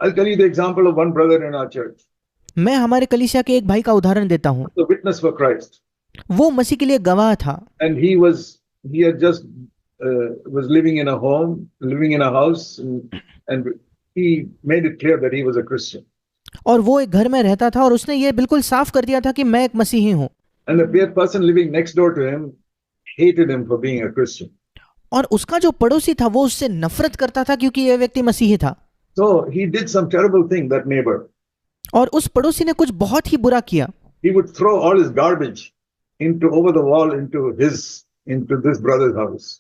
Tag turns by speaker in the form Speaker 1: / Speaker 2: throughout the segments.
Speaker 1: I'll tell you the example of one brother in our church,
Speaker 2: मैं हमारे कलीसिया के एक भाई का उदाहरण देता हूँ।
Speaker 1: the witness for Christ,
Speaker 2: वो मसीह के लिए गवाह था
Speaker 1: and he had just was living in a home, living in a house, and he made it clear that he was a Christian.
Speaker 2: और वो एक घर में रहता था और उसने ये बिल्कुल साफ कर दिया था कि मैं एक मसीही हूँ।
Speaker 1: And the person living next door to him hated him for being a Christian.
Speaker 2: और उसका जो पड़ोसी था वो उससे नफरत करता था क्योंकि यह व्यक्ति मसीही था।
Speaker 1: So he did some terrible thing, that neighbor.
Speaker 2: और उस पड़ोसी ने कुछ बहुत ही बुरा किया।
Speaker 1: He would throw all his garbage into over the wall into this brother's house.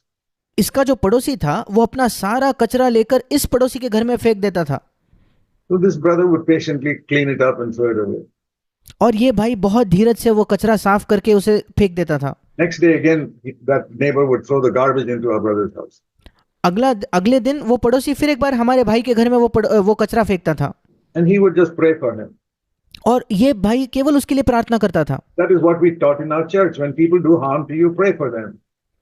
Speaker 2: इसका जो पड़ोसी था वो अपना सारा कचरा लेकर इस पड़ोसी के घर में फेंक देता था।
Speaker 1: So this brother would patiently clean it up and throw it away.
Speaker 2: और ये भाई बहुत धीरज से वो कचरा साफ करके उसे फेंक देता था।
Speaker 1: Next day again, that neighbor would throw the garbage into our brother's house.
Speaker 2: अगले दिन वो पड़ोसी फिर एक बार हमारे भाई के घर में वो कचरा फेंकता था।
Speaker 1: And he would just pray for him.
Speaker 2: और ये भाई केवल उसके लिए प्रार्थना करता था।
Speaker 1: That is what we taught in our church. When people do harm to you, pray for them.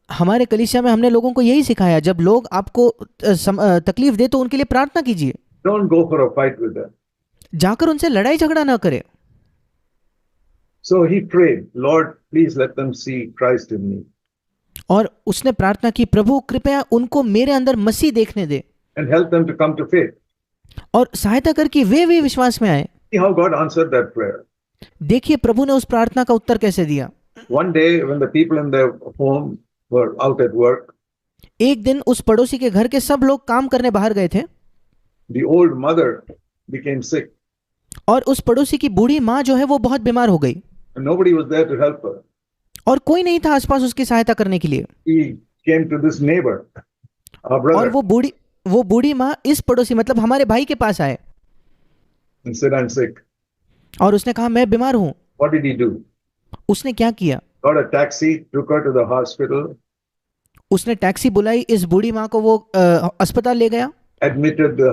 Speaker 2: हमारे कलीसिया में हमने लोगों को यही सिखाया, जब लोग आपको तकलीफ दे तो उनके लिए प्रार्थना कीजिए।
Speaker 1: Don't go for a fight with them.
Speaker 2: जाकर उनसे लड़ाई झगड़ा ना करें।
Speaker 1: So he prayed, Lord, please let them see Christ in me.
Speaker 2: और उसने प्रार्थना की, प्रभु कृपया उनको मेरे अंदर मसीह देखने दे।
Speaker 1: And help them to come to faith.
Speaker 2: और सहायता कर कि वे विश्वास में आए।
Speaker 1: See how God answered that prayer.
Speaker 2: देखिए प्रभु ने उस प्रार्थना का उत्तर कैसे दिया।
Speaker 1: One day when the people in their home were out at work,
Speaker 2: एक दिन उस पड़ोसी के घर के सब लोग काम करने बाहर गए थे।
Speaker 1: the old mother became sick.
Speaker 2: और उस पड़ोसी की बूढ़ी माँ जो है वो बहुत बीमार हो गई।
Speaker 1: And nobody was there to help her.
Speaker 2: और कोई नहीं था आसपास उसकी सहायता करने के लिए।
Speaker 1: He came to this neighbor, our
Speaker 2: और
Speaker 1: brother,
Speaker 2: वो बूढ़ी माँ इस पड़ोसी मतलब हमारे भाई के पास आए
Speaker 1: and said, I'm sick.
Speaker 2: और उसने कहा मैं बीमार हूँ।
Speaker 1: What did he do?
Speaker 2: उसने क्या किया?
Speaker 1: Got a taxi, took her to the hospital,
Speaker 2: उसने टैक्सी बुलाई, इस बूढ़ी माँ को वो अस्पताल ले गया,
Speaker 1: admitted the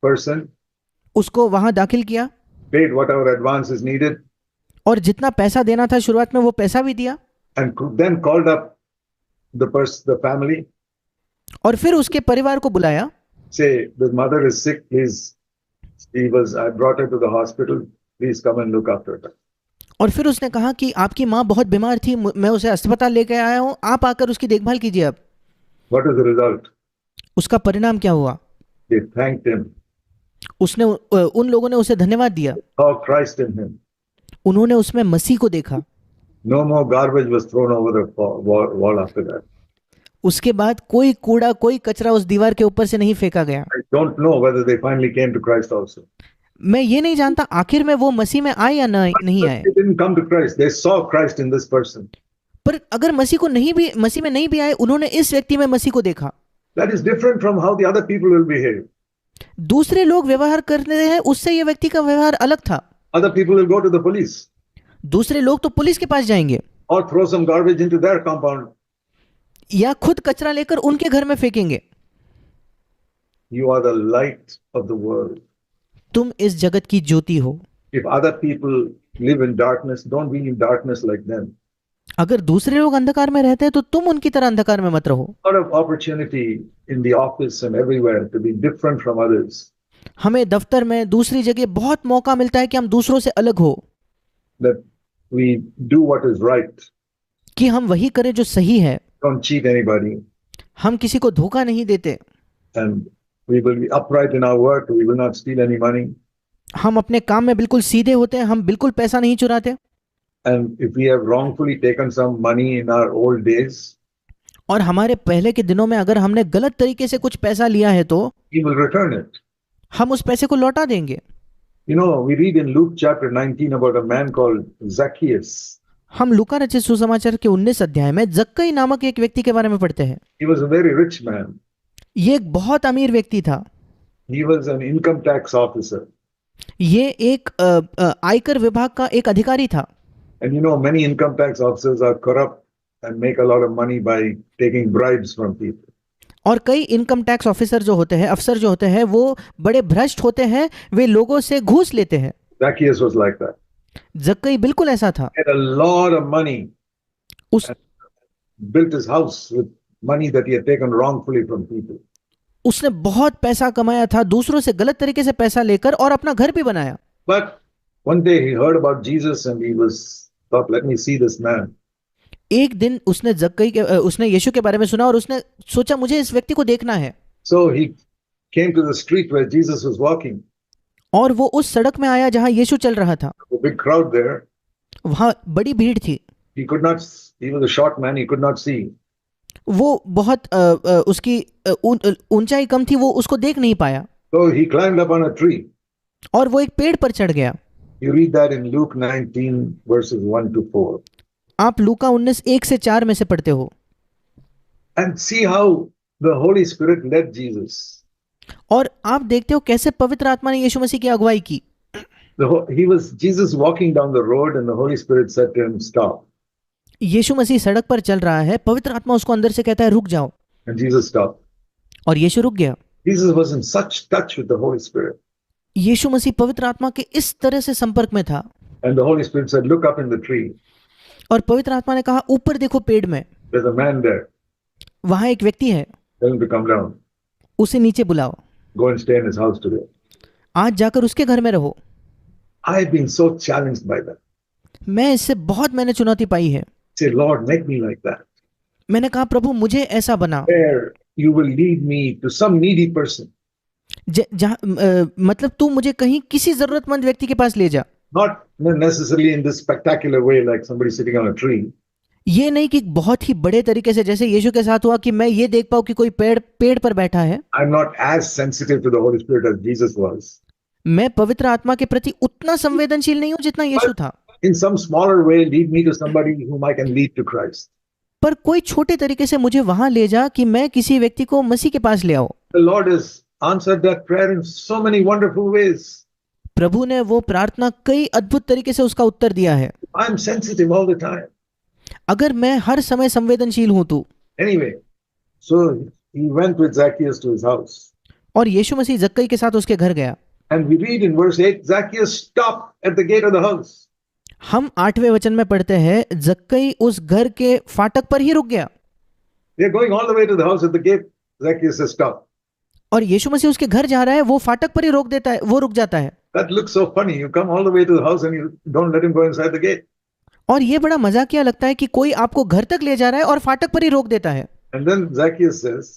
Speaker 1: person,
Speaker 2: उसको वहां दाखिल किया,
Speaker 1: paid whatever advance is needed,
Speaker 2: और जितना पैसा देना था शुरुआत में वो पैसा भी दिया,
Speaker 1: and then called up the family,
Speaker 2: और फिर उसके परिवार को बुलाया।
Speaker 1: say, the mother is sick, please, I brought her to the hospital, please come and look after her.
Speaker 2: और फिर उसने कहा कि आपकी माँ बहुत बीमार थी, मैं उसे अस्पताल लेकर आया हूँ, आप आकर उसकी देखभाल कीजिए। अब
Speaker 1: What is the result?
Speaker 2: उसका परिणाम क्या हुआ?
Speaker 1: They thanked him.
Speaker 2: उसने उन लोगों ने उसे धन्यवाद दिया।
Speaker 1: Saw Christ in him.
Speaker 2: उन्होंने उसमें मसीह को देखा।
Speaker 1: No more garbage was thrown over the wall after that.
Speaker 2: उसके बाद कोई कूड़ा कोई कचरा उस दीवार के ऊपर से नहीं फेंका गया।
Speaker 1: I don't know whether they finally came to Christ also.
Speaker 2: मैं ये नहीं जानता आखिर में वो मसीह में आए या नहीं आए।
Speaker 1: They didn't come to Christ. They saw Christ in this person.
Speaker 2: पर अगर मसीह में नहीं भी आए, उन्होंने इस व्यक्ति में मसीह को देखा।
Speaker 1: That is different from how the other people will behave.
Speaker 2: दूसरे लोग व्यवहार करते हैं उससे ये व्यक्ति का व्यवहार अलग था।
Speaker 1: Other people will go to the police.
Speaker 2: दूसरे लोग तो पुलिस के पास जाएंगे,
Speaker 1: Or throw some garbage into their compound.
Speaker 2: या खुद कचरा लेकर उनके घर में फेंकेंगे।
Speaker 1: You are the light of the world.
Speaker 2: तुम इस जगत की ज्योति हो।
Speaker 1: If other people live in darkness, don't be in darkness like them.
Speaker 2: अगर दूसरे लोग अंधकार में रहते हैं तो तुम उनकी तरह अंधकार में मत रहो।
Speaker 1: A lot of opportunity in the office and everywhere to be different from others.
Speaker 2: हमें दफ्तर में दूसरी जगह बहुत मौका मिलता है कि हम दूसरों से अलग हो,
Speaker 1: That we do what is right.
Speaker 2: कि हम वही करें जो सही है।
Speaker 1: Don't cheat anybody.
Speaker 2: हम किसी को धोखा नहीं देते।
Speaker 1: And we will be upright in our work. We will not steal any money.
Speaker 2: हम अपने काम में बिल्कुल सीधे होते हैं, हम बिल्कुल पैसा नहीं चुराते।
Speaker 1: And if we have wrongfully taken some money in our old days,
Speaker 2: और हमारे पहले के दिनों में अगर हमने गलत तरीके से कुछ पैसा लिया है तो
Speaker 1: we will return it.
Speaker 2: हम उस पैसे को लौटा देंगे।
Speaker 1: You know, we read in Luke chapter 19 about a man called Zacchaeus.
Speaker 2: हम लूका रचित सुसमाचार के 19 अध्याय में जक्कई नामक एक व्यक्ति के बारे में पढ़ते हैं।
Speaker 1: He was a very rich man.
Speaker 2: ये एक बहुत अमीर व्यक्ति था।
Speaker 1: He was an income tax officer.
Speaker 2: ये एक आयकर विभाग का एक अधिकारी था।
Speaker 1: And you know, many income tax officers are corrupt and make a lot of money by taking bribes from people.
Speaker 2: और कई इनकम टैक्स ऑफिसर जो होते हैं, अफसर जो होते हैं, वो बड़े भ्रष्ट होते हैं, वे लोगों से घूस लेते हैं।
Speaker 1: Zacchaeus was like that.
Speaker 2: जक्कई बिल्कुल ऐसा था।
Speaker 1: He had a lot of money.
Speaker 2: उस
Speaker 1: Built his house with money that he had taken wrongfully from people.
Speaker 2: उसने बहुत पैसा कमाया था, दूसरों से गलत तरीके से पैसा लेकर, और अपना घर भी बनाया।
Speaker 1: But one day he heard about Jesus and he thought, let me see this man.
Speaker 2: एक दिन उसने यीशु के बारे में सुना और उसने सोचा मुझे इस व्यक्ति को देखना है।
Speaker 1: So he came to the street where Jesus was walking.
Speaker 2: और वो उस सड़क में आया जहां यीशु चल रहा था।
Speaker 1: A big crowd there.
Speaker 2: वहां बड़ी भीड़ थी।
Speaker 1: He was a short man, he could not see.
Speaker 2: वो बहुत उसकी ऊंचाई कम थी, वो उसको देख नहीं पाया।
Speaker 1: So he climbed up on a tree.
Speaker 2: और वो एक पेड़ पर चढ़ गया।
Speaker 1: You read that in Luke 19 verses 1 to 4.
Speaker 2: आप लूका 19 1 से 4 में से पढ़ते हो।
Speaker 1: And see how the Holy Spirit led Jesus.
Speaker 2: और आप देखते हो कैसे पवित्र आत्मा ने यीशु मसीह की अगुवाई की।
Speaker 1: Jesus walking down the road and the Holy Spirit said to him, stop.
Speaker 2: यीशु मसीह सड़क पर चल रहा है, पवित्र आत्मा उसको अंदर से कहता है रुक जाओ।
Speaker 1: And Jesus stopped.
Speaker 2: और यीशु रुक गया।
Speaker 1: Jesus was in such touch with the Holy Spirit.
Speaker 2: यीशु मसीह पवित्र आत्मा के इस तरह से संपर्क में था।
Speaker 1: And the Holy Spirit said, look up in the tree.
Speaker 2: और पवित्र आत्मा ने कहा ऊपर देखो पेड़ में।
Speaker 1: There's a man there.
Speaker 2: वहां एक व्यक्ति है।
Speaker 1: Tell him to come down.
Speaker 2: उसे नीचे बुलाओ।
Speaker 1: Go and stay in his house today.
Speaker 2: आज जाकर उसके घर में रहो।
Speaker 1: I've been so challenged by that.
Speaker 2: मैं इससे मैंने चुनौती पाई है।
Speaker 1: Say, Lord, make me like that.
Speaker 2: मैंने कहा प्रभु मुझे ऐसा बना।
Speaker 1: Where you will lead me to some needy person.
Speaker 2: मतलब तू मुझे कहीं किसी जरूरतमंद व्यक्ति के पास ले जा।
Speaker 1: Not necessarily in this spectacular way like somebody sitting on a tree.
Speaker 2: ये नहीं कि बहुत ही बड़े तरीके से जैसे यीशु के साथ हुआ कि मैं ये देख पाऊं कि कोई पेड़ पर बैठा है।
Speaker 1: I'm not as sensitive to the Holy Spirit as Jesus was.
Speaker 2: मैं पवित्र आत्मा के प्रति उतना संवेदनशील नहीं हूं जितना यीशु था।
Speaker 1: In some smaller way, lead me to somebody whom I can lead to Christ.
Speaker 2: पर कोई छोटे तरीके से मुझे वहां ले जा कि मैं किसी व्यक्ति को मसीह के पास ले आऊं।
Speaker 1: The Lord has answered that prayer in so many wonderful ways.
Speaker 2: प्रभु ने वो प्रार्थना कई अद्भुत तरीके से उसका उत्तर दिया है।
Speaker 1: I'm sensitive all the time.
Speaker 2: अगर मैं हर समय संवेदनशील हूं तो।
Speaker 1: Anyway, so he went with Zacchaeus to his house.
Speaker 2: और यीशु मसीह जक्कई के साथ उसके घर गया।
Speaker 1: And we read in verse 8, Zacchaeus stopped at the gate of the house.
Speaker 2: हम 8वें वचन में पढ़ते हैं जक्कई उस घर के फाटक पर ही रुक गया।
Speaker 1: They're going all the way to the house at the gate. Zacchaeus says, stop.
Speaker 2: और यीशु मसीह उसके घर जा रहा है, वो फाटक पर ही वो रुक जाता है।
Speaker 1: That looks so funny. You come all the way to the house and you don't let him go inside the gate.
Speaker 2: और ये बड़ा मजाकिया लगता है कि कोई आपको घर तक ले जा रहा है और फाटक पर ही रोक देता है।
Speaker 1: And then Zacchaeus says,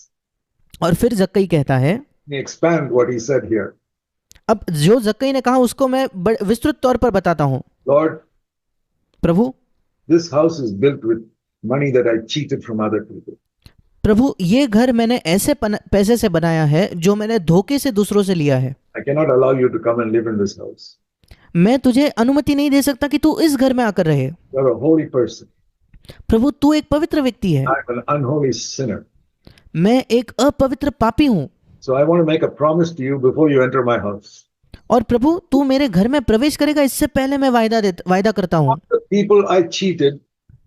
Speaker 2: और फिर जक्कई कहता है,
Speaker 1: let me expand what he said here.
Speaker 2: अब जो जक्कई ने कहा उसको मैं विस्तृत तौर पर बताता हूं।
Speaker 1: Lord,
Speaker 2: Prabhu,
Speaker 1: this house is built with money that I cheated from other people.
Speaker 2: प्रभु ये घर मैंने ऐसे पैसे से बनाया है जो मैंने धोखे से दूसरों से लिया है।
Speaker 1: I cannot allow you to come and live in this house.
Speaker 2: मैं तुझे अनुमति नहीं दे सकता कि तू इस घर में आकर रहे।
Speaker 1: You are a holy person.
Speaker 2: प्रभु तू एक पवित्र व्यक्ति है।
Speaker 1: I am an unholy sinner.
Speaker 2: मैं एक अपवित्र पापी हूँ।
Speaker 1: So I want to make a promise to you before you enter my house.
Speaker 2: और प्रभु तू मेरे घर में प्रवेश करेगा इससे पहले मैं वायदा करता हूँ।
Speaker 1: The people I cheated,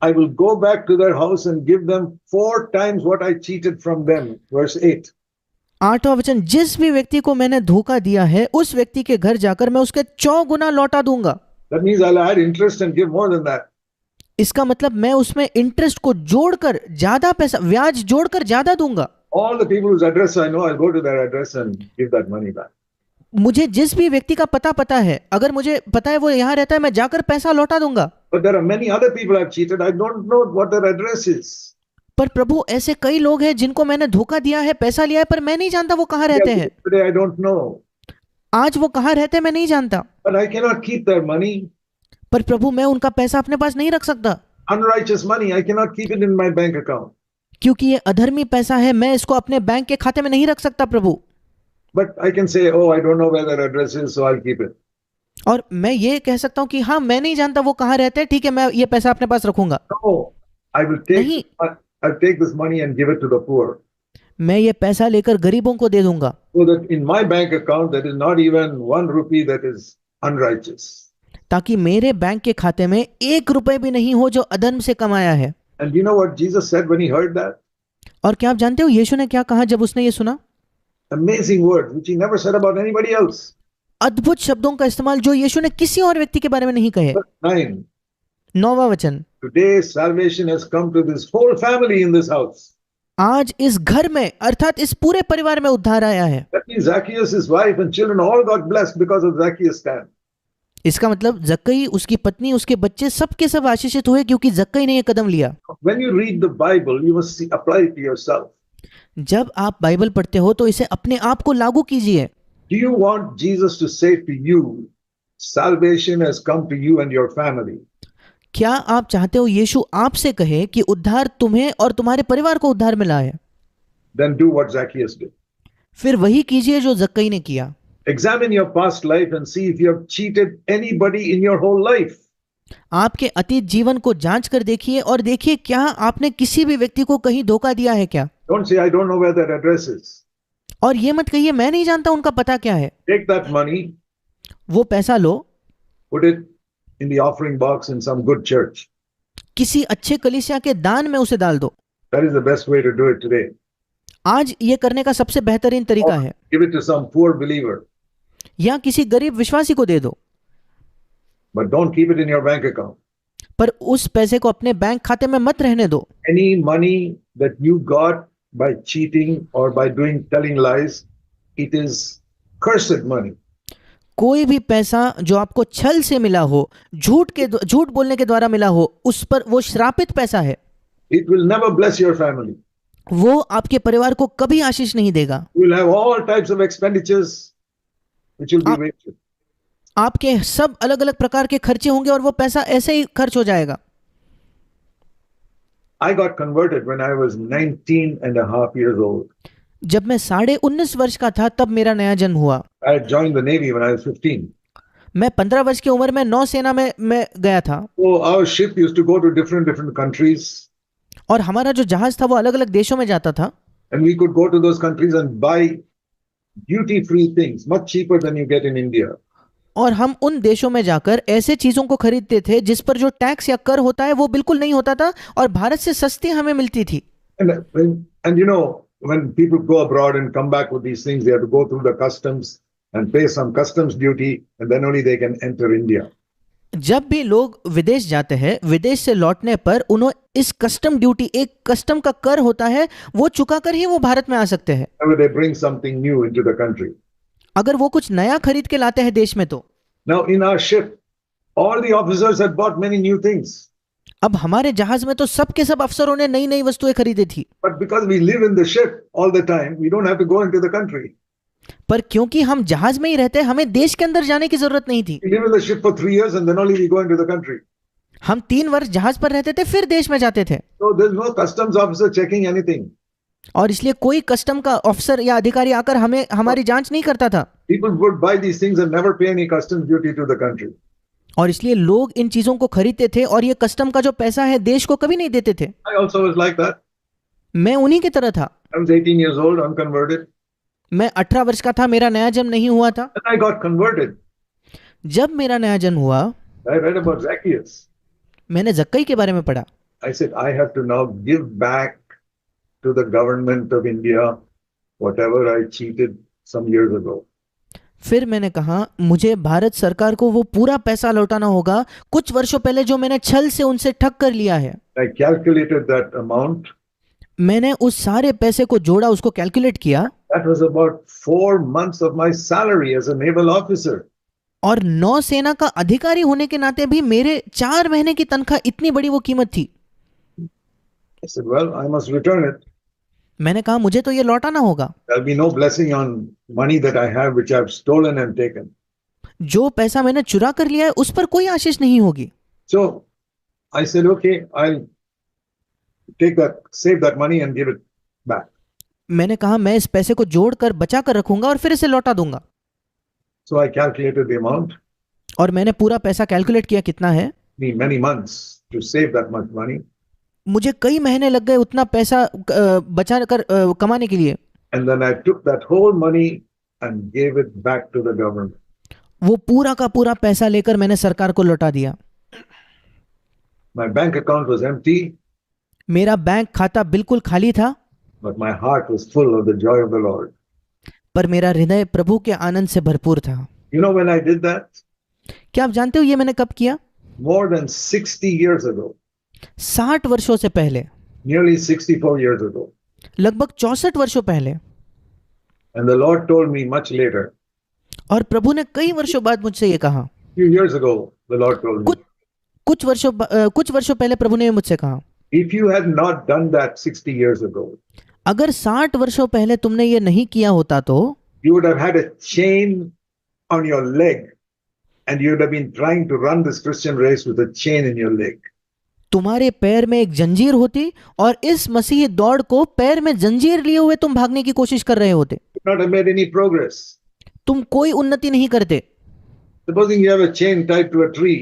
Speaker 1: I will go back to their house and give them 4 times what I cheated from them. Verse 8.
Speaker 2: 8वां वचन, जिस भी व्यक्ति को मैंने धोखा दिया है उस व्यक्ति के घर जाकर मैं उसके 4 गुना लौटा दूंगा।
Speaker 1: That means I'll add interest and give more than that.
Speaker 2: इसका मतलब मैं उसमें इंटरेस्ट को जोड़कर ज्यादा पैसा, ब्याज जोड़कर ज्यादा दूंगा।
Speaker 1: All the people whose address I know, I'll go to their address and give that money back.
Speaker 2: मुझे जिस भी व्यक्ति का पता है, अगर मुझे पता है वो यहाँ रहता है, मैं जाकर पैसा लौटा दूंगा।
Speaker 1: But there are many other people I've cheated. I don't know what their address is.
Speaker 2: पर प्रभु ऐसे कई लोग हैं जिनको मैंने धोखा दिया है, पैसा लिया है, पर मैं नहीं जानता वो कहाँ रहते हैं।
Speaker 1: Today I don't know.
Speaker 2: आज वो कहाँ रहते हैं मैं नहीं जानता।
Speaker 1: But I cannot keep their money.
Speaker 2: पर प्रभु मैं उनका पैसा अपने पास नहीं रख सकता।
Speaker 1: Unrighteous money, I cannot keep it in my bank account.
Speaker 2: क्योंकि ये अधर्मी पैसा है, मैं इसको अपने बैंक के खाते में नहीं रख सकता प्रभु।
Speaker 1: But I can say, oh, I don't know where their address is, so I'll keep it.
Speaker 2: और मैं ये कह सकता हूँ कि हाँ मैं नहीं जानता वो कहाँ रहते हैं, ठीक है मैं ये पैसा अपने पास रखूंगा।
Speaker 1: No, I'll take this money and give it to the poor.
Speaker 2: मैं ये पैसा लेकर गरीबों को दे दूंगा।
Speaker 1: So that in my bank account there is not even 1 rupee that is unrighteous.
Speaker 2: ताकि मेरे बैंक के खाते में 1 रुपए भी नहीं हो जो अधर्म से कमाया है।
Speaker 1: And you know what Jesus said when he heard that?
Speaker 2: और क्या आप जानते हो यीशु ने क्या कहा जब उसने ये सुना?
Speaker 1: Amazing words which he never said about anybody else.
Speaker 2: अद्भुत शब्दों का इस्तेमाल जो यीशु ने किसी और व्यक्ति के बारे में नहीं कहे। 9वां वचन,
Speaker 1: Today salvation has come to this whole family in this house.
Speaker 2: आज इस घर में अर्थात इस पूरे परिवार में उद्धार आया है।
Speaker 1: That means Zacchaeus, his wife and children all got blessed because of Zacchaeus' stand.
Speaker 2: इसका मतलब जक्कई, उसकी पत्नी, उसके बच्चे सबके सब आशीषित हुए क्योंकि जक्कई ने ये कदम लिया।
Speaker 1: When you read the Bible, you must see, apply it to yourself.
Speaker 2: जब आप बाइबल पढ़ते हो तो इसे अपने आप को लागू कीजिए।
Speaker 1: Do you want Jesus to say to you, salvation has come to you and your family?
Speaker 2: क्या आप चाहते हो यीशु आपसे कहे कि उद्धार तुम्हें और तुम्हारे परिवार को उद्धार मिला है?
Speaker 1: Then do what Zacchaeus did.
Speaker 2: फिर वही कीजिए जो जक्कई ने किया।
Speaker 1: Examine your past life and see if you have cheated anybody in your whole life.
Speaker 2: आपके अतीत जीवन को जांच कर देखिए और देखिए क्या आपने किसी भी व्यक्ति को कहीं धोखा दिया है क्या।
Speaker 1: Don't say, I don't know where that address is.
Speaker 2: और ये मत कहिए मैं नहीं जानता उनका पता क्या है।
Speaker 1: Take that money,
Speaker 2: वो पैसा लो,
Speaker 1: put it in the offering box in some good church.
Speaker 2: किसी अच्छे कलीसिया के दान में उसे डाल दो।
Speaker 1: That is the best way to do it today.
Speaker 2: आज ये करने का सबसे बेहतरीन तरीका है।
Speaker 1: Give it to some poor believer,
Speaker 2: या किसी गरीब विश्वासी को दे दो,
Speaker 1: but don't keep it in your bank account.
Speaker 2: पर उस पैसे को अपने बैंक खाते में मत रहने दो।
Speaker 1: Any money that you got by cheating or by telling lies, it is cursed money.
Speaker 2: कोई भी पैसा जो आपको छल से मिला हो, झूठ बोलने के द्वारा मिला हो, उस पर वो श्रापित पैसा है।
Speaker 1: It will never bless your family.
Speaker 2: वो आपके परिवार को कभी आशीष नहीं देगा।
Speaker 1: You will have all types of expenditures which will be wasted.
Speaker 2: आपके सब अलग अलग प्रकार के खर्चे होंगे और वो पैसा ऐसे ही खर्च हो जाएगा।
Speaker 1: I got converted when I was 19 and a half years old.
Speaker 2: जब मैं 19.5 वर्ष का था तब मेरा नया जन्म हुआ।
Speaker 1: I had joined the Navy when I was 15.
Speaker 2: मैं 15 वर्ष की उम्र में नौसेना में गया था।
Speaker 1: So our ship used to go to different countries.
Speaker 2: और हमारा जो जहाज था वो अलग अलग देशों में जाता था।
Speaker 1: And we could go to those countries and buy duty-free things, much cheaper than you get in India.
Speaker 2: और हम उन देशों में जाकर ऐसे चीजों को खरीदते थे जिस पर जो टैक्स या कर होता है वो बिल्कुल नहीं होता था और भारत से सस्ती हमें मिलती थी।
Speaker 1: And you know, when people go abroad and come back with these things, they have to go through the customs and pay some customs duty, and then only they can enter India.
Speaker 2: जब भी लोग विदेश जाते हैं, विदेश से लौटने पर उन्हें इस कस्टम ड्यूटी, एक कस्टम का कर होता है, वो चुका कर ही वो भारत में आ सकते हैं।
Speaker 1: Whenever they bring something new into the country.
Speaker 2: अगर वो कुछ नया खरीद के लाते हैं देश में तो।
Speaker 1: Now in our ship, all the officers had bought many new things.
Speaker 2: अब हमारे जहाज में तो सब के सब अफसरों ने नई नई वस्तुएं खरीदी थी।
Speaker 1: But because we live in the ship all the time, we don't have to go into the country.
Speaker 2: पर क्योंकि हम जहाज में ही रहते, हमें देश के अंदर जाने की जरूरत नहीं थी।
Speaker 1: We live in the ship for 3 years and then only we go into the country.
Speaker 2: हम 3 वर्ष जहाज पर रहते थे फिर देश में जाते थे।
Speaker 1: So there's no customs officer checking anything.
Speaker 2: और इसलिए कोई कस्टम का ऑफिसर या अधिकारी आकर हमें हमारी जांच नहीं करता था।
Speaker 1: People would buy these things and never pay any customs duty to the country.
Speaker 2: और इसलिए लोग इन चीजों को खरीदते थे और ये कस्टम का जो पैसा है देश को कभी नहीं देते थे।
Speaker 1: I also was like that.
Speaker 2: मैं उन्हीं की तरह था।
Speaker 1: I was 18 years old, unconverted.
Speaker 2: मैं 18 वर्ष का था, मेरा नया जन्म नहीं हुआ था।
Speaker 1: When I got converted,
Speaker 2: जब मेरा नया जन्म हुआ,
Speaker 1: I read about Zacchaeus.
Speaker 2: मैंने जक्कई के बारे में पढ़ा।
Speaker 1: I said, I have to now give back to the government of India whatever I cheated some years ago.
Speaker 2: फिर मैंने कहा मुझे भारत सरकार को वो पूरा पैसा लौटाना होगा कुछ वर्षों पहले जो मैंने छल से उनसे ठग कर लिया है।
Speaker 1: I calculated that amount.
Speaker 2: मैंने उस सारे पैसे को जोड़ा, उसको कैलकुलेट किया।
Speaker 1: That was about 4 months of my salary as a naval officer.
Speaker 2: और नौसेना का अधिकारी होने के नाते भी मेरे 4 महीने की तनख्वाह, इतनी बड़ी वो कीमत थी।
Speaker 1: I said, well, I must return it.
Speaker 2: मैंने कहा मुझे तो ये लौटाना होगा।
Speaker 1: There'll be no blessing on money that I have which I've stolen and taken.
Speaker 2: जो पैसा मैंने चुरा कर लिया है उस पर कोई आशीष नहीं होगी।
Speaker 1: So I said, okay, I'll save that money and give it back.
Speaker 2: मैंने कहा मैं इस पैसे को जोड़कर बचा कर रखूंगा और फिर इसे लौटा दूंगा।
Speaker 1: So I calculated the amount.
Speaker 2: और मैंने पूरा पैसा कैलकुलेट किया कितना है।
Speaker 1: Many months to save that much money.
Speaker 2: मुझे कई महीने लग गए उतना पैसा बचा कर कमाने के लिए।
Speaker 1: And then I took that whole money and gave it back to the government.
Speaker 2: वो पूरा का पूरा पैसा लेकर मैंने सरकार को लौटा दिया।
Speaker 1: My bank account was empty.
Speaker 2: मेरा बैंक खाता बिल्कुल खाली था।
Speaker 1: But my heart was full of the joy of the Lord.
Speaker 2: पर मेरा हृदय प्रभु के आनंद से भरपूर था।
Speaker 1: You know when I did that?
Speaker 2: क्या आप जानते हो ये मैंने कब किया?
Speaker 1: More than 60 years ago.
Speaker 2: 60 वर्षों से पहले।
Speaker 1: Nearly 64 years ago.
Speaker 2: लगभग 64 वर्षों पहले।
Speaker 1: And the Lord told me much later,
Speaker 2: और प्रभु ने कई वर्षों बाद मुझसे ये कहा,
Speaker 1: few years ago, the Lord told me,
Speaker 2: कुछ वर्षों पहले प्रभु ने मुझसे कहा,
Speaker 1: if you had not done that 60 years ago,
Speaker 2: अगर 60 वर्षों पहले तुमने ये नहीं किया होता तो
Speaker 1: you would have had a chain on your leg and you would have been trying to run this Christian race with a chain in your leg.
Speaker 2: तुम्हारे पैर में एक जंजीर होती और इस मसीही दौड़ को पैर में जंजीर लिए हुए तुम भागने की कोशिश कर रहे होते।
Speaker 1: You would not have made any progress.
Speaker 2: तुम कोई उन्नति नहीं करते।
Speaker 1: Supposing you have a chain tied to a tree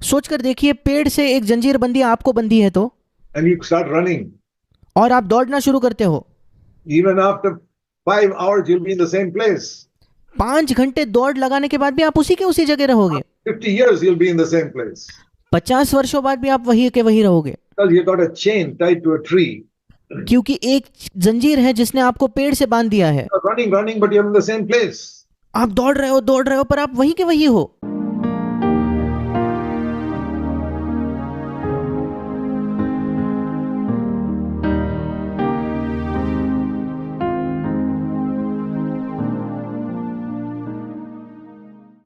Speaker 2: सोचकर देखिए, पेड़ से एक जंजीर बंदी आपको बंधी है तो,
Speaker 1: and you start running.
Speaker 2: और आप दौड़ना शुरू करते हो,
Speaker 1: Even after 5 hours, you'll be in the same place.
Speaker 2: 5 घंटे दौड़ लगाने के बाद भी आप उसी के उसी जगह रहोगे।
Speaker 1: 50 years, you'll be in the same place.
Speaker 2: 50 वर्षों बाद भी आप वही के वही रहोगे,
Speaker 1: Because you got a chain tied to a tree.
Speaker 2: क्योंकि एक जंजीर है जिसने आपको पेड़ से बांध दिया है।
Speaker 1: You're running, but you're in the same place.
Speaker 2: आप दौड़ रहे हो पर आप वही के वही हो।